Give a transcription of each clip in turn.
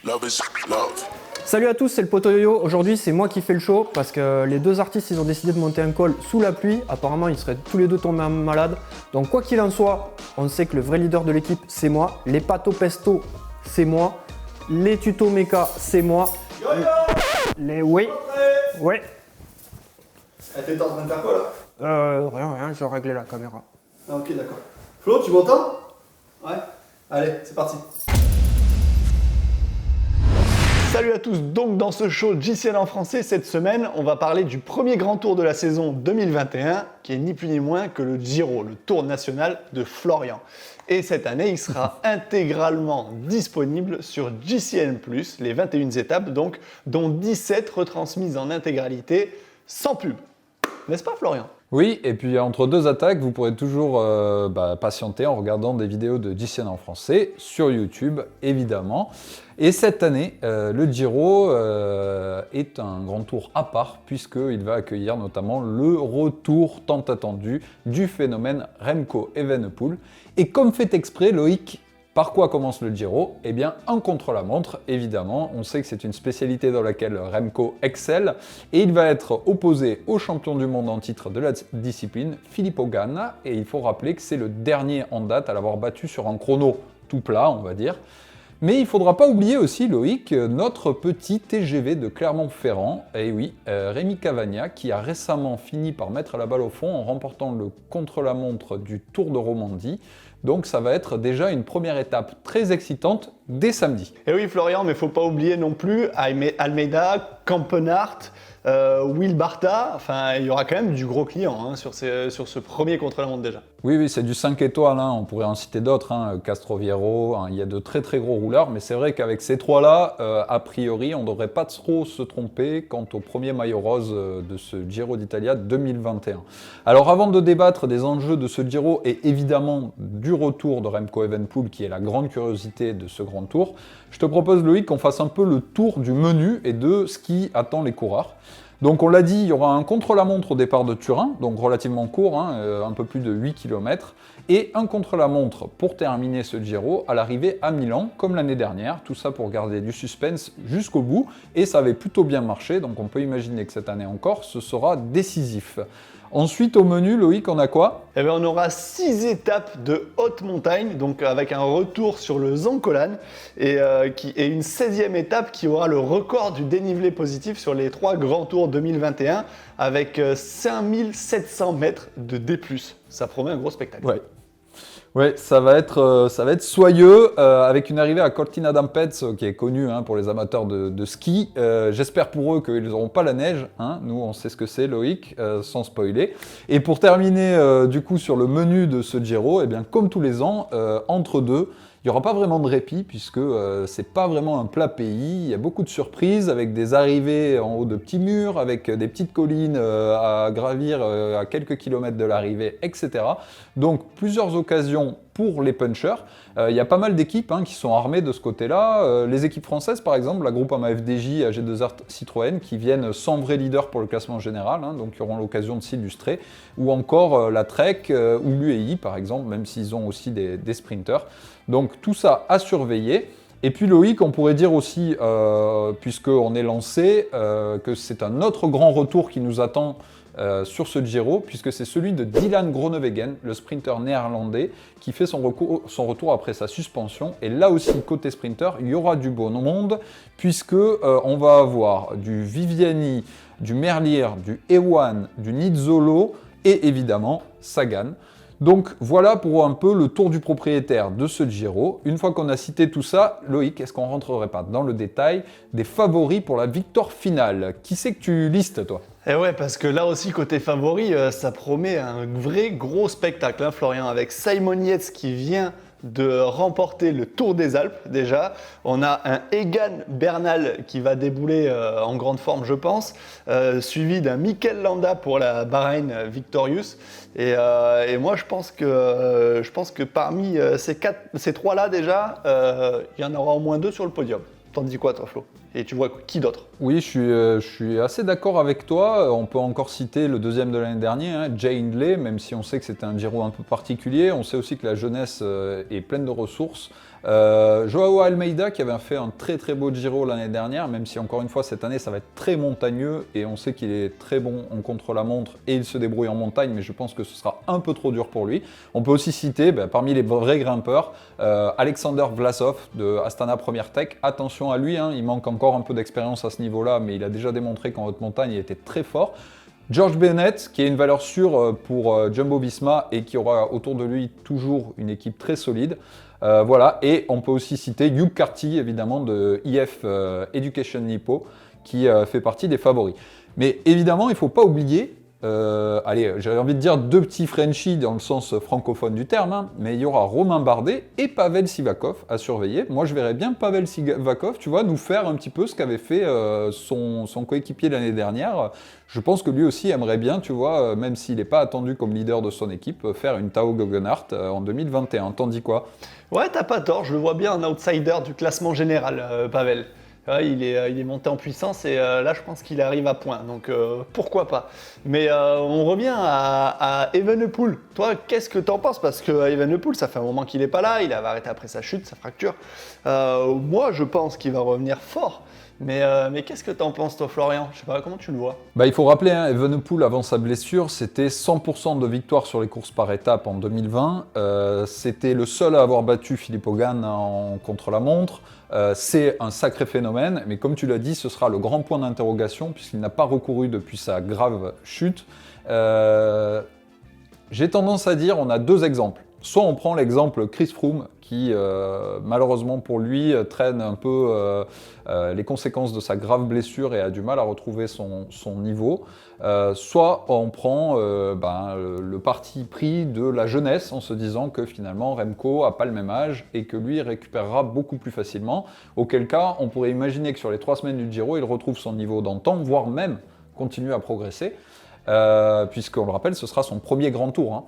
Love is love. Salut à tous, c'est le Poto Yo-Yo. Aujourd'hui, c'est moi qui fais le show parce que les deux artistes, ils ont décidé de monter un call sous la pluie. Apparemment, ils seraient tous les deux tombés malades. Donc, quoi qu'il en soit, on sait que le vrai leader de l'équipe, c'est moi. Les pato pesto, c'est moi. Les tutos méca, c'est moi. Oui. T'es en train de faire quoi là? Rien, je réglais la caméra. Ah, ok, d'accord. Flo, tu m'entends? Ouais. Allez, c'est parti. Salut à tous, donc dans ce show JCL en français, cette semaine, on va parler du premier grand tour de la saison 2021, qui est ni plus ni moins que le Giro, le Tour national de Florian. Et cette année, il sera intégralement disponible sur JCN+, les 21 étapes donc, dont 17 retransmises en intégralité, sans pub. N'est-ce pas Florian? Oui, et puis entre deux attaques, vous pourrez toujours patienter en regardant des vidéos de JCN en français sur YouTube, évidemment. Et cette année, le Giro est un grand tour à part, puisqu'il va accueillir notamment le retour tant attendu du phénomène Remco Evenepoel. Et comme fait exprès, Loïc, par quoi commence le Giro? Eh bien, un contre-la-montre, évidemment. On sait que c'est une spécialité dans laquelle Remco excelle. Et il va être opposé au champion du monde en titre de la discipline, Filippo Ganna. Et il faut rappeler que c'est le dernier en date à l'avoir battu sur un chrono tout plat, on va dire. Mais il ne faudra pas oublier aussi, Loïc, notre petit TGV de Clermont-Ferrand. Et oui, Rémi Cavagna, qui a récemment fini par mettre la balle au fond en remportant le contre-la-montre du Tour de Romandie. Donc ça va être déjà une première étape très excitante dès samedi. Et oui Florian, mais il ne faut pas oublier non plus Almeida, Campenart, Will Barta, enfin il y aura quand même du gros client sur ce premier contre-la-montre déjà. Oui, c'est du 5 étoiles, on pourrait en citer d'autres, Castroviero, il y a de très très gros rouleurs, mais c'est vrai qu'avec ces trois-là, a priori, on ne devrait pas trop se tromper quant au premier maillot rose de ce Giro d'Italia 2021. Alors avant de débattre des enjeux de ce Giro et évidemment du retour de Remco Evenepoel, qui est la grande curiosité de ce grand tour, je te propose Loïc qu'on fasse un peu le tour du menu et de ce qui attend les coureurs. Donc on l'a dit, il y aura un contre-la-montre au départ de Turin, donc relativement court, un peu plus de 8 km, et un contre-la-montre pour terminer ce Giro à l'arrivée à Milan, comme l'année dernière, tout ça pour garder du suspense jusqu'au bout, et ça avait plutôt bien marché, donc on peut imaginer que cette année encore, ce sera décisif. Ensuite, au menu, Loïc, on a quoi? Eh bien, on aura 6 étapes de haute montagne, donc avec un retour sur le Zoncolan, et une 16e étape qui aura le record du dénivelé positif sur les 3 grands tours 2021, avec 5700 mètres de D+. Ça promet un gros spectacle. Ouais, ça va être soyeux, avec une arrivée à Cortina d'Ampezzo qui est connue pour les amateurs de ski. J'espère pour eux qu'ils n'auront pas la neige. Nous, on sait ce que c'est, Loïc, sans spoiler. Et pour terminer, du coup, sur le menu de ce Giro, eh bien, comme tous les ans, entre deux, il n'y aura pas vraiment de répit puisque c'est pas vraiment un plat pays. Il y a beaucoup de surprises avec des arrivées en haut de petits murs, avec des petites collines à gravir à quelques kilomètres de l'arrivée, etc. Donc plusieurs occasions pour les punchers. Il y a pas mal d'équipes qui sont armées de ce côté-là. Les équipes françaises, par exemple, la Groupama FDJ, AG2R Citroën, qui viennent sans vrai leader pour le classement général, donc ils auront l'occasion de s'illustrer. Ou encore la Trek ou l'UEI, par exemple, même s'ils ont aussi des sprinters. Donc tout ça à surveiller. Et puis Loïc, on pourrait dire aussi, puisqu'on est lancé, que c'est un autre grand retour qui nous attend sur ce Giro, puisque c'est celui de Dylan Groenewegen, le sprinter néerlandais, qui fait son retour après sa suspension. Et là aussi, côté sprinter, il y aura du beau monde, puisque on va avoir du Viviani, du Merlier, du Ewan, du Nizzolo et évidemment Sagan. Donc voilà pour un peu le tour du propriétaire de ce Giro. Une fois qu'on a cité tout ça, Loïc, est-ce qu'on ne rentrerait pas dans le détail des favoris pour la victoire finale? Qui c'est que tu listes, toi? Et ouais, parce que là aussi, côté favori, ça promet un vrai gros spectacle, Florian, avec Simon Yates qui vient de remporter le Tour des Alpes déjà. On a un Egan Bernal qui va débouler en grande forme, je pense, suivi d'un Mikel Landa pour la Bahreïn Victorious. Et moi, je pense que parmi ces trois-là déjà, il y en aura au moins 2 sur le podium. T'en dis quoi, toi, Flo? Et tu vois qui d'autre? Oui, je suis assez d'accord avec toi. On peut encore citer le deuxième de l'année dernière, Jay Hindley, même si on sait que c'était un Giro un peu particulier. On sait aussi que la jeunesse est pleine de ressources, Joao Almeida qui avait fait un très très beau Giro l'année dernière, même si encore une fois cette année ça va être très montagneux et on sait qu'il est très bon en contre-la-montre et il se débrouille en montagne, mais je pense que ce sera un peu trop dur pour lui. On peut aussi citer parmi les vrais grimpeurs Alexander Vlasov de Astana Première Tech. Attention à lui, hein, il manque encore un peu d'expérience à ce niveau-là, mais il a déjà démontré qu'en haute montagne il était très fort. George Bennett, qui est une valeur sûre pour Jumbo-Visma et qui aura autour de lui toujours une équipe très solide. Voilà, et on peut aussi citer Hugh Carty, évidemment, de IF Education Nippo, qui fait partie des favoris. Mais évidemment, il ne faut pas oublier, j'avais envie de dire deux petits Frenchies dans le sens francophone du terme, hein, mais il y aura Romain Bardet et Pavel Sivakov à surveiller. Moi, je verrais bien Pavel Sivakov, tu vois, nous faire un petit peu ce qu'avait fait son coéquipier l'année dernière. Je pense que lui aussi aimerait bien, tu vois, même s'il n'est pas attendu comme leader de son équipe, faire une Tao Geogheghart en 2021. T'en dis quoi? Ouais, t'as pas tort, je le vois bien un outsider du classement général, Pavel. Ouais, il est monté en puissance et là je pense qu'il arrive à point, donc pourquoi pas. Mais on revient à Evenepoel. Toi, qu'est-ce que t'en penses? Parce que Evenepoel, ça fait un moment qu'il n'est pas là, il avait arrêté après sa chute, sa fracture. Moi je pense qu'il va revenir fort. Mais qu'est-ce que t'en penses toi Florian? Je sais pas, comment tu le vois? Il faut rappeler, hein, Evenepoel avant sa blessure, c'était 100% de victoire sur les courses par étapes en 2020. C'était le seul à avoir battu Philippe Hogan en contre-la-montre. C'est un sacré phénomène, mais comme tu l'as dit, ce sera le grand point d'interrogation puisqu'il n'a pas recouru depuis sa grave chute. J'ai tendance à dire, on a deux exemples. Soit on prend l'exemple Chris Froome qui, malheureusement pour lui, traîne un peu les conséquences de sa grave blessure et a du mal à retrouver son niveau. Soit on prend le parti pris de la jeunesse en se disant que finalement Remco n'a pas le même âge et que lui récupérera beaucoup plus facilement. Auquel cas, on pourrait imaginer que sur les 3 semaines du Giro, il retrouve son niveau d'antan, voire même continue à progresser, puisqu'on le rappelle, ce sera son premier grand tour, hein.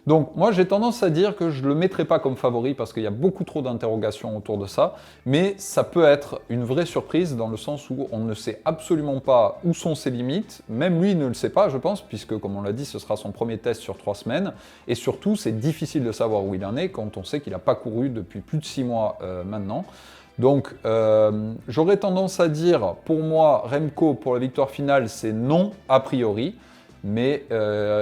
Donc moi j'ai tendance à dire que je ne le mettrai pas comme favori parce qu'il y a beaucoup trop d'interrogations autour de ça, mais ça peut être une vraie surprise dans le sens où on ne sait absolument pas où sont ses limites, même lui ne le sait pas je pense, puisque comme on l'a dit ce sera son premier test sur 3 semaines, et surtout c'est difficile de savoir où il en est quand on sait qu'il n'a pas couru depuis plus de 6 mois maintenant. Donc j'aurais tendance à dire, pour moi, Remco pour la victoire finale c'est non a priori, mais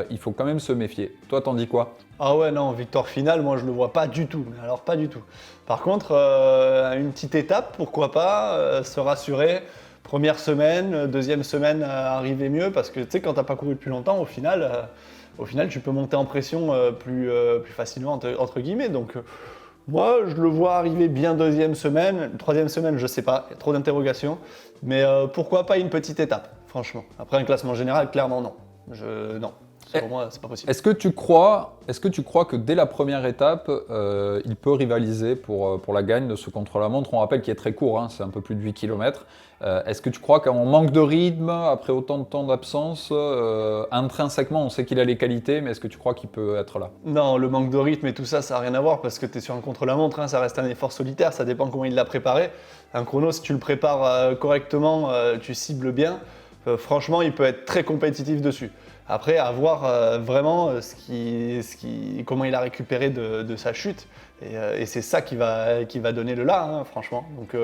il faut quand même se méfier. Toi, t'en dis quoi? Ah ouais, non, victoire finale, moi je le vois pas du tout, mais alors pas du tout. Par contre, une petite étape, pourquoi pas, se rassurer. Première semaine, deuxième semaine, arriver mieux, parce que tu sais, quand t'as pas couru depuis longtemps, au final, tu peux monter en pression plus facilement, entre guillemets. Donc, moi, je le vois arriver bien deuxième semaine. Troisième semaine, je sais pas, il y a trop d'interrogations. Mais pourquoi pas une petite étape, franchement. Après, un classement général, clairement non. Non, selon moi, c'est pas possible. Est-ce que tu crois que dès la première étape, il peut rivaliser pour la gagne de ce contre-la-montre? On rappelle qu'il est très court, hein, c'est un peu plus de 8 km. Est-ce que tu crois qu'en manque de rythme, après autant de temps d'absence, intrinsèquement, on sait qu'il a les qualités, mais est-ce que tu crois qu'il peut être là? Non, le manque de rythme et tout ça, ça n'a rien à voir parce que tu es sur un contre-la-montre, hein, ça reste un effort solitaire, ça dépend comment il l'a préparé. Un chrono, si tu le prépares correctement, tu cibles bien. Franchement, il peut être très compétitif dessus. Après, à voir vraiment comment il a récupéré de sa chute. Et c'est ça qui va donner le là, hein, franchement. Donc,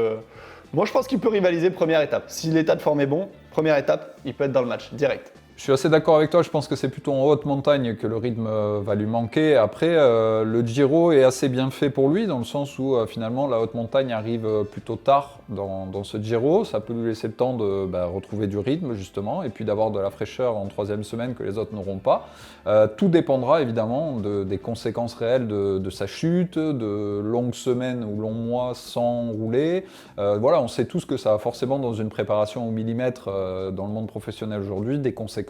moi, je pense qu'il peut rivaliser première étape. Si l'état de forme est bon, première étape, il peut être dans le match, direct. Je suis assez d'accord avec toi, je pense que c'est plutôt en haute montagne que le rythme va lui manquer. Après, le Giro est assez bien fait pour lui, dans le sens où finalement la haute montagne arrive plutôt tard dans ce Giro. Ça peut lui laisser le temps de retrouver du rythme, justement, et puis d'avoir de la fraîcheur en 3e semaine que les autres n'auront pas. Tout dépendra évidemment des conséquences réelles de sa chute, de longues semaines ou longs mois sans rouler. Voilà, on sait tous que ça a forcément dans une préparation au millimètre dans le monde professionnel aujourd'hui des conséquences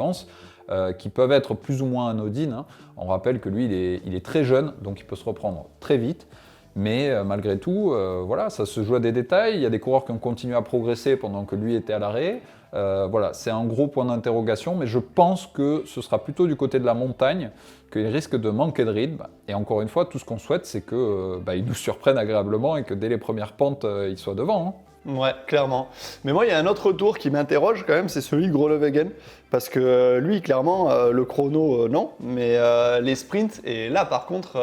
qui peuvent être plus ou moins anodines, hein. On rappelle que lui, il est très jeune, donc il peut se reprendre très vite. Mais malgré tout, voilà, ça se joue à des détails. Il y a des coureurs qui ont continué à progresser pendant que lui était à l'arrêt. Voilà, c'est un gros point d'interrogation, mais je pense que ce sera plutôt du côté de la montagne qu'il risque de manquer de rythme. Et encore une fois, tout ce qu'on souhaite, c'est qu'il nous surprenne agréablement et que dès les premières pentes, il soit devant, hein. Ouais, clairement. Mais moi, il y a un autre tour qui m'interroge quand même, c'est celui de Groenewegen. Parce que lui, clairement, le chrono, non. Mais les sprints, et là, par contre,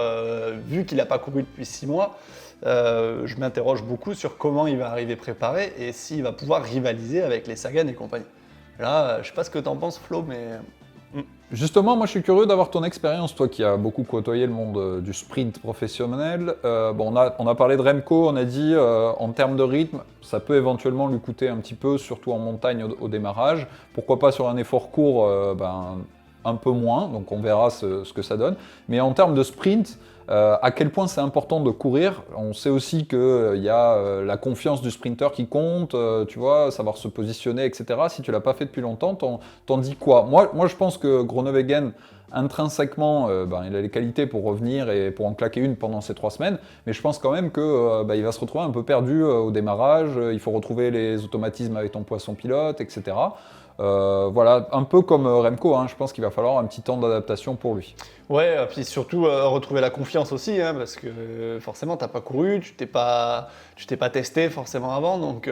vu qu'il n'a pas couru depuis 6 mois, je m'interroge beaucoup sur comment il va arriver préparé et s'il va pouvoir rivaliser avec les Sagan et compagnie. Là, je sais pas ce que t'en penses, Flo, mais... Justement, moi je suis curieux d'avoir ton expérience, toi qui as beaucoup côtoyé le monde du sprint professionnel. Bon, on a parlé de Remco, on a dit en termes de rythme, ça peut éventuellement lui coûter un petit peu, surtout en montagne au démarrage. Pourquoi pas sur un effort court, un peu moins, donc on verra ce que ça donne. Mais en termes de sprint, à quel point c'est important de courir. On sait aussi qu'il y a la confiance du sprinter qui compte, tu vois, savoir se positionner, etc. Si tu l'as pas fait depuis longtemps, t'en dis quoi? Moi, je pense que Groenewegen, intrinsèquement, il a les qualités pour revenir et pour en claquer une pendant ces 3 semaines, mais je pense quand même qu'il va se retrouver un peu perdu au démarrage. Il faut retrouver les automatismes avec ton poisson pilote, etc. Voilà, un peu comme Remco, je pense qu'il va falloir un petit temps d'adaptation pour lui. Ouais, puis surtout retrouver la confiance aussi, parce que forcément t'as pas couru, tu t'es pas testé forcément avant, donc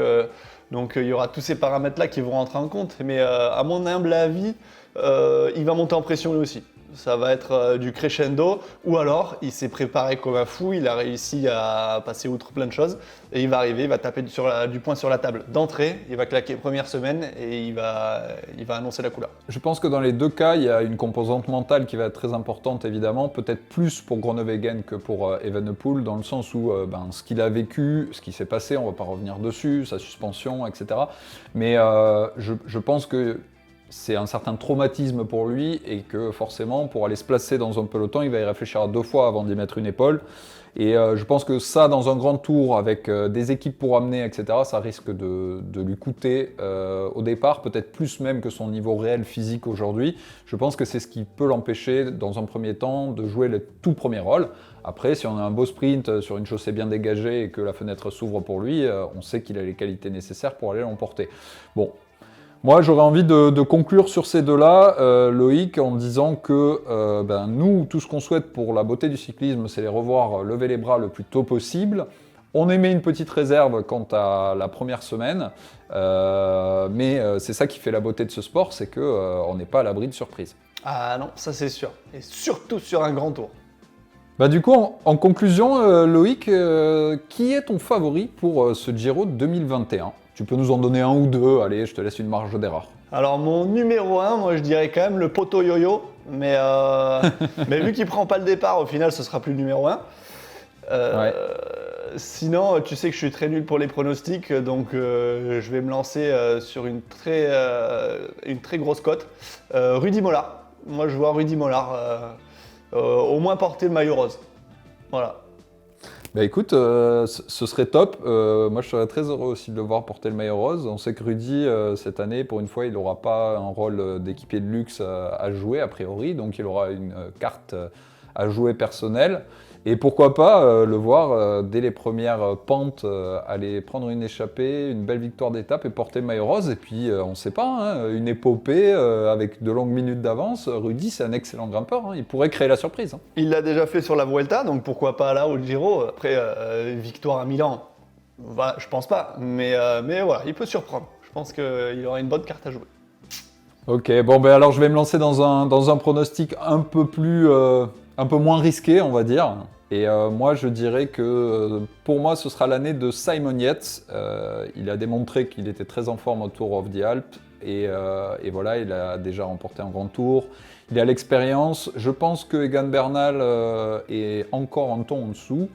il y aura tous ces paramètres-là qui vont rentrer en compte. Mais à mon humble avis, il va monter en pression lui aussi. Ça va être du crescendo, ou alors il s'est préparé comme un fou, il a réussi à passer outre plein de choses, et il va arriver, il va taper du poing sur la table d'entrée, il va claquer première semaine, et il va annoncer la couleur. Je pense que dans les 2 cas, il y a une composante mentale qui va être très importante évidemment, peut-être plus pour Groenewegen que pour Evenepoel, dans le sens où ce qu'il a vécu, ce qui s'est passé, on ne va pas revenir dessus, sa suspension, etc. Mais je pense que c'est un certain traumatisme pour lui et que forcément, pour aller se placer dans un peloton, il va y réfléchir à 2 fois avant d'y mettre une épaule. Et je pense que ça, dans un grand tour, avec des équipes pour amener, etc., ça risque de lui coûter au départ, peut-être plus même que son niveau réel physique aujourd'hui. Je pense que c'est ce qui peut l'empêcher, dans un premier temps, de jouer le tout premier rôle. Après, si on a un beau sprint sur une chaussée bien dégagée et que la fenêtre s'ouvre pour lui, on sait qu'il a les qualités nécessaires pour aller l'emporter. Bon. Moi, j'aurais envie de conclure sur ces 2-là, Loïc, en disant que nous, tout ce qu'on souhaite pour la beauté du cyclisme, c'est les revoir lever les bras le plus tôt possible. On émet une petite réserve quant à la première semaine, mais c'est ça qui fait la beauté de ce sport, c'est qu'on n'est pas à l'abri de surprises. Ah non, ça c'est sûr, et surtout sur un grand tour. Du coup, en conclusion, Loïc, qui est ton favori pour ce Giro 2021 ? Tu peux nous en donner un ou 2, allez, je te laisse une marge d'erreur. Alors mon numéro 1, moi je dirais quand même le Poto Yo-Yo, mais vu qu'il prend pas le départ, au final ce sera plus le numéro 1. Ouais. Sinon, tu sais que je suis très nul pour les pronostics, donc je vais me lancer sur une très grosse cote. Rudy Mollard. Moi je vois Rudy Mollard au moins porter le maillot rose. Voilà. Écoute, ce serait top. Moi, je serais très heureux aussi de le voir porter le maillot rose. On sait que Rudy, cette année, pour une fois, il n'aura pas un rôle d'équipier de luxe à jouer, a priori. Donc, il aura une carte à jouer personnelle. Et pourquoi pas le voir dès les premières pentes aller prendre une échappée, une belle victoire d'étape et porter le maillot rose. Et puis, on ne sait pas, une épopée avec de longues minutes d'avance. Rudy, c'est un excellent grimpeur. Il pourrait créer la surprise. Il l'a déjà fait sur la Vuelta, donc pourquoi pas là au Giro. Après, victoire à Milan, voilà, je pense pas. Mais voilà, il peut surprendre. Je pense qu'il aura une bonne carte à jouer. Ok, alors je vais me lancer dans un pronostic un peu moins risqué, on va dire. Et moi, je dirais que pour moi, ce sera l'année de Simon Yates. Il a démontré qu'il était très en forme au Tour of the Alps. Et voilà, il a déjà remporté un grand tour. Il a l'expérience. Je pense que Egan Bernal est encore un ton en dessous.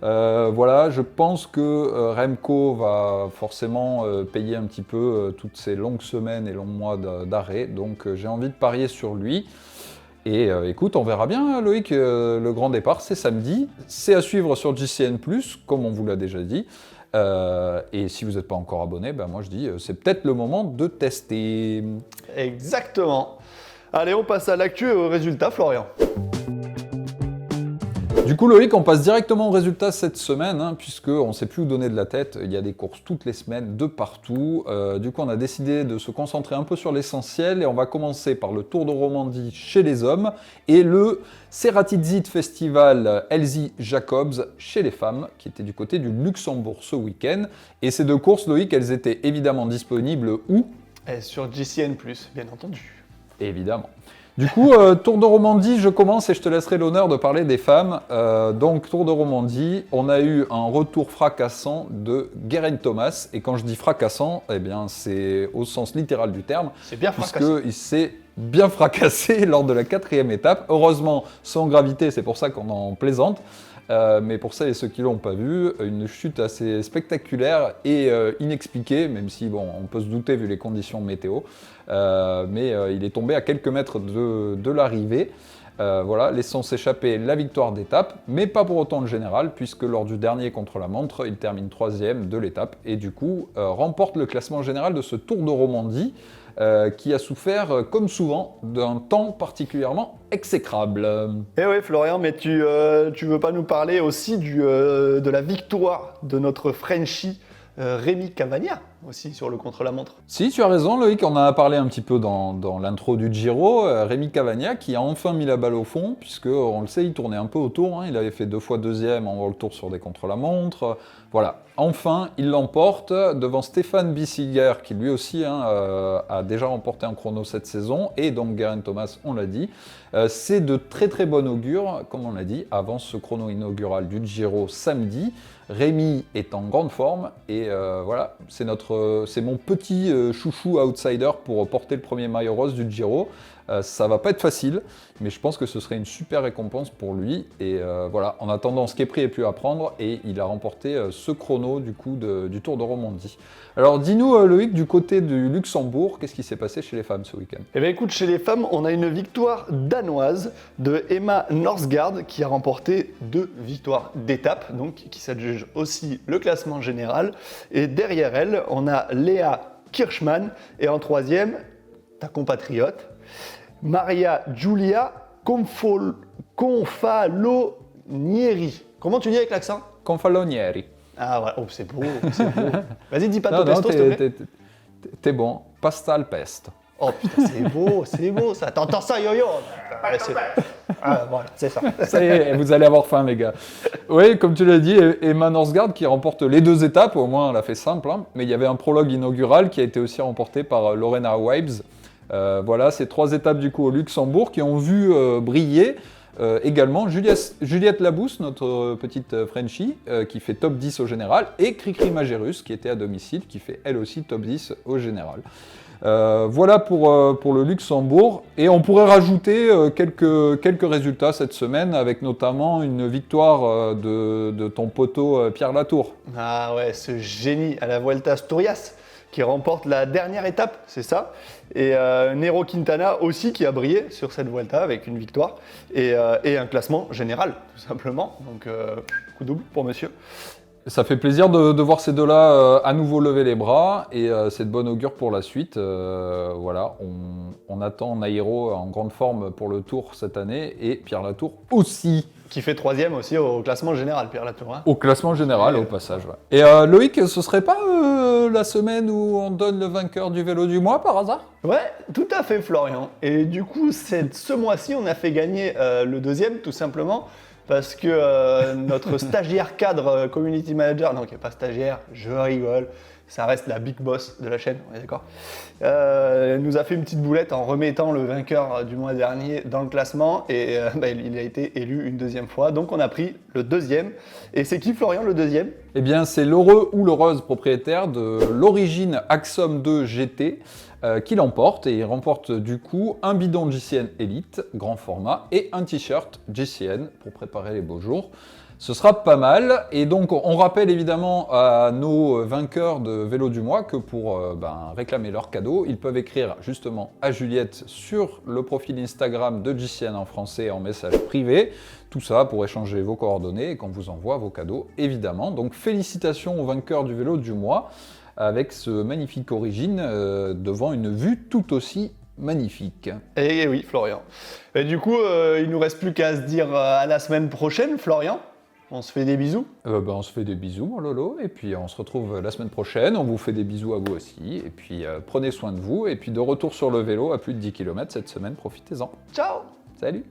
Voilà, je pense que Remco va forcément payer un petit peu toutes ces longues semaines et longs mois d'arrêt. Donc j'ai envie de parier sur lui. Et écoute, on verra bien, Loïc, le grand départ, c'est samedi. C'est à suivre sur JCN+, comme on vous l'a déjà dit. Et si vous n'êtes pas encore abonné, moi je dis, c'est peut-être le moment de tester. Exactement. Allez, on passe à l'actu et aux résultats, Florian. Du coup, Loïc, on passe directement aux résultats cette semaine, puisqu'on ne sait plus où donner de la tête. Il y a des courses toutes les semaines, de partout. Du coup, on a décidé de se concentrer un peu sur l'essentiel et on va commencer par le Tour de Romandie chez les hommes et le Ceratizit Festival Elsie Jacobs chez les femmes, qui était du côté du Luxembourg ce week-end. Et ces 2 courses, Loïc, elles étaient évidemment disponibles où ? Et sur JCN+, bien entendu. Évidemment. Du coup, Tour de Romandie, je commence et je te laisserai l'honneur de parler des femmes. Donc, Tour de Romandie, on a eu un retour fracassant de Geraint Thomas. Et quand je dis fracassant, eh bien, c'est au sens littéral du terme. C'est bien fracassé. Puisqu'il s'est bien fracassé lors de la 4e étape. Heureusement, sans gravité, c'est pour ça qu'on en plaisante. Mais pour celles et ceux qui ne l'ont pas vu, une chute assez spectaculaire et inexpliquée, même si bon, on peut se douter vu les conditions météo. Mais il est tombé à quelques mètres de l'arrivée. Voilà, laissant s'échapper la victoire d'étape, mais pas pour autant le général, puisque lors du dernier contre-la-montre, il termine 3e de l'étape et du coup remporte le classement général de ce Tour de Romandie. Qui a souffert, comme souvent, d'un temps particulièrement exécrable. Eh oui, Florian, mais tu veux pas nous parler aussi de la victoire de notre Frenchie Rémi Cavagna, aussi, sur le contre-la-montre? Si, tu as raison, Loïc, on en a parlé un petit peu dans l'intro du Giro. Rémi Cavagna qui a enfin mis la balle au fond, puisque, on le sait, il tournait un peu autour. Il avait fait 2 fois 2e en World Tour sur des contre-la-montre. Voilà, enfin, il l'emporte devant Stéphane Bissiger, qui lui aussi a déjà remporté un chrono cette saison, et donc Geraint Thomas, on l'a dit. C'est de très très bon augure, comme on l'a dit, avant ce chrono inaugural du Giro samedi. Rémi est en grande forme et voilà, c'est mon petit chouchou outsider pour porter le premier maillot rose du Giro. Ça va pas être facile, mais je pense que ce serait une super récompense pour lui. Et voilà, en attendant, ce qui est pris est plus à prendre et il a remporté ce chrono du coup du Tour de Romandie. Alors dis-nous Loïc, du côté du Luxembourg, qu'est-ce qui s'est passé chez les femmes ce week-end? Eh bien écoute, chez les femmes, on a une victoire danoise de Emma Norsgaard qui a remporté 2 victoires d'étape, donc qui s'adjuge aussi le classement général. Et derrière elle, on a Léa Kirchmann et en 3e, ta compatriote, Maria Giulia Confalonieri. Comment tu dis avec l'accent? Confalonieri. Ah voilà, oh, c'est beau, c'est beau. Vas-y, dis pas ton pesto, s'il te plaît. T'es bon. Pastel pesto. Oh putain, c'est beau ça. T'entends ça, yo-yo? Voilà, c'est ça. Ça y est, vous allez avoir faim, les gars. Oui, comme tu l'as dit, Emma Norsgaard qui remporte les 2 étapes, au moins elle a fait simple, hein, mais il y avait un prologue inaugural qui a été aussi remporté par Lorena Wibbes. Voilà, ces 3 étapes du coup au Luxembourg qui ont vu briller également Juliette Labousse, notre petite Frenchie, qui fait top 10 au général, et Cricri Magérus qui était à domicile, qui fait elle aussi top 10 au général. Voilà pour le Luxembourg, et on pourrait rajouter quelques résultats cette semaine, avec notamment une victoire de ton poteau Pierre Latour. Ah ouais, ce génie à la Vuelta Asturias qui remporte la dernière étape, c'est ça. Et Nero Quintana aussi qui a brillé sur cette Vuelta avec une victoire et un classement général, tout simplement. Donc, coup double pour monsieur. Ça fait plaisir de voir ces deux-là à nouveau lever les bras et c'est de bonne augure pour la suite. Voilà, on attend Nairo en grande forme pour le Tour cette année et Pierre Latour aussi. Qui fait 3e aussi au classement général, Pierre Latour. Hein. Au classement général, au passage. Ouais. Et Loïc, ce serait pas la semaine où on donne le vainqueur du vélo du mois par hasard? Ouais, tout à fait Florian. Et du coup, ce mois-ci, on a fait gagner le 2e tout simplement. Parce que notre stagiaire cadre community manager, non qui n'est pas stagiaire, je rigole, ça reste la big boss de la chaîne, on est d'accord, nous a fait une petite boulette en remettant le vainqueur du mois dernier dans le classement et il a été élu une 2e fois. Donc on a pris le 2e. Et c'est qui Florian le 2e? Eh bien c'est l'heureux ou l'heureuse propriétaire de l'origine Axum 2 GT. Qui l'emporte et il remporte du coup un bidon GCN Elite, grand format, et un t-shirt GCN pour préparer les beaux jours. Ce sera pas mal et donc on rappelle évidemment à nos vainqueurs de vélo du mois que pour réclamer leur cadeau, ils peuvent écrire justement à Juliette sur le profil Instagram de GCN en français en message privé. Tout ça pour échanger vos coordonnées et qu'on vous envoie vos cadeaux évidemment. Donc félicitations aux vainqueurs du vélo du mois, avec ce magnifique origine devant une vue tout aussi magnifique. Et oui, Florian. Et du coup, il nous reste plus qu'à se dire à la semaine prochaine, Florian. On se fait des bisous. On se fait des bisous, mon Lolo, et puis on se retrouve la semaine prochaine. On vous fait des bisous à vous aussi, et puis prenez soin de vous, et puis de retour sur le vélo à plus de 10 km cette semaine, profitez-en. Ciao. Salut.